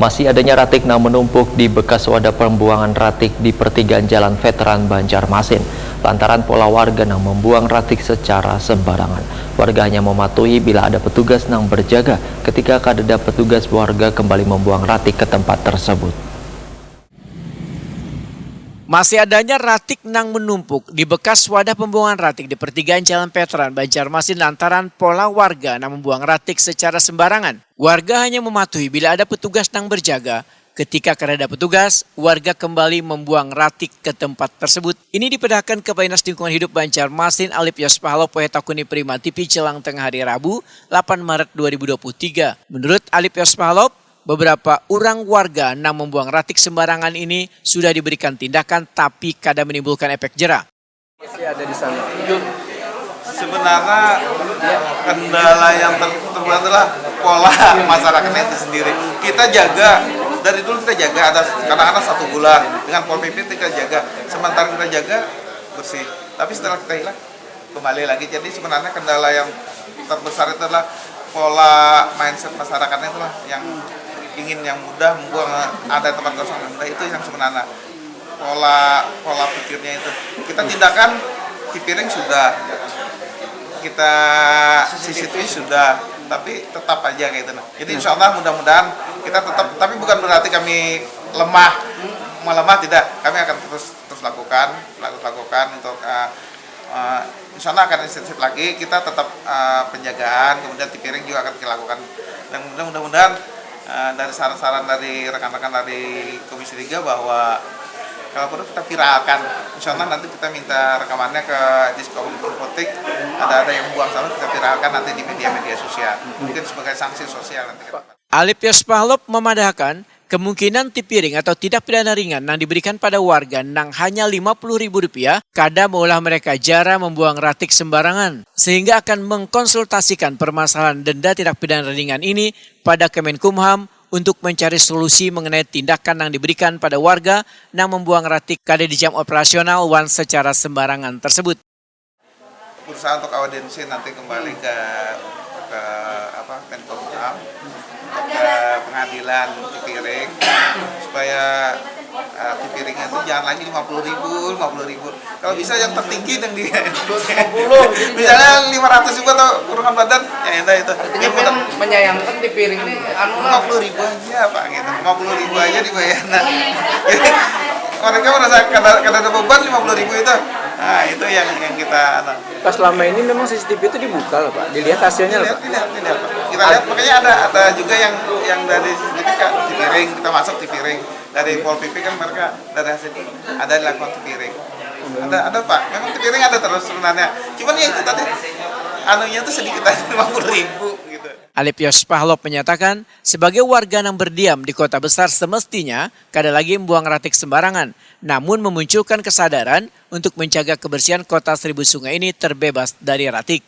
Masih adanya ratik yang menumpuk di bekas wadah pembuangan ratik di pertigaan Jalan Veteran Banjarmasin. Lantaran pola warga yang membuang ratik secara sembarangan. Warga hanya mematuhi bila ada petugas yang berjaga ketika kadeda petugas warga kembali membuang ratik ke tempat tersebut. Masih adanya ratik nang menumpuk di bekas wadah pembuangan ratik di pertigaan Jalan Veteran Banjarmasin lantaran pola warga nang membuang ratik secara sembarangan. Warga hanya mematuhi bila ada petugas nang berjaga. Ketika kerada petugas, warga kembali membuang ratik ke tempat tersebut. Ini dipedahkan Kepala Dinas Lingkungan Hidup Banjarmasin Alip Yospahalo Poetakuni Prima TV jelang tengah hari Rabu 8 Maret 2023. Menurut Alip Yospahalo, beberapa orang warga yang membuang ratik sembarangan ini sudah diberikan tindakan tapi kadang menimbulkan efek jera. Masih ada di sana. Sebenarnya kendala yang terberat adalah pola masyarakatnya itu sendiri. Kita jaga, dari dulu kita jaga, ada kadang-kadang 1 bulan dengan Pol PP kita jaga. Sementara kita jaga bersih, tapi setelah kita hilang kembali lagi. Jadi sebenarnya kendala yang terbesar itu adalah pola mindset masyarakatnya itulah yang ingin yang mudah membuang, ada tempat kosong yang mudah, itu yang sebenarnya pola pikirnya itu. Kita tindakan di piring sudah, kita CCTV sudah, tapi tetap aja kayak gitu. Jadi insya Allah mudah-mudahan kita tetap, tapi bukan berarti kami melemah tidak. Kami akan terus lakukan untuk insya Allah akan intensif lagi. Kita tetap penjagaan, kemudian di piring juga akan kita lakukan. Dan mudah-mudahan dari saran-saran dari rekan-rekan dari Komisi 3 bahwa kalau perlu kita viralkan, insya Allah nanti kita minta rekamannya ke Diskominfotik, ada yang buang sampah kita viralkan nanti di media-media sosial, mungkin sebagai sanksi sosial nanti. Alip Yospahalo memadahkan kemungkinan tipiring atau tidak pidana ringan yang diberikan pada warga yang hanya Rp50.000 kadang mengolah mereka jara membuang ratik sembarangan, sehingga akan mengkonsultasikan permasalahan denda tidak pidana ringan ini pada Kemenkumham untuk mencari solusi mengenai tindakan yang diberikan pada warga yang membuang ratik kada di jam operasional wan secara sembarangan tersebut. Berusaha untuk audiensi nanti kembali ke Menkumham, ke pengadilan Tipiring supaya Tipiringnya itu jangan lagi 50.000. Kalau bisa yang tertinggi yang di 50, misalnya 500 juga atau kurungan badan, ya itu. Artinya kan menyayangkan Tipiring ini 50.000 aja Pak gitu. 50.000 aja dibayar. Jadi mereka merasa kada ada beban 50.000 itu. Nah, itu yang kita pas selama ini memang CCTV itu dibuka loh Pak, dilihat hasilnya loh Pak. Dilihat. Kita lihat, makanya ada juga yang dari CCTV di piring, kita masuk di piring. Dari Pol PP kan mereka dari hasil ada dilakukan di piring. Ada Pak, memang di piring ada terus sebenarnya. Cuman ya itu tadi anunya tuh sedikit aja 50.000 gitu. Alip Yospahalo menyatakan, sebagai warga yang berdiam di kota besar semestinya kada lagi membuang ratik sembarangan, namun memunculkan kesadaran untuk menjaga kebersihan kota Seribu Sungai ini terbebas dari ratik.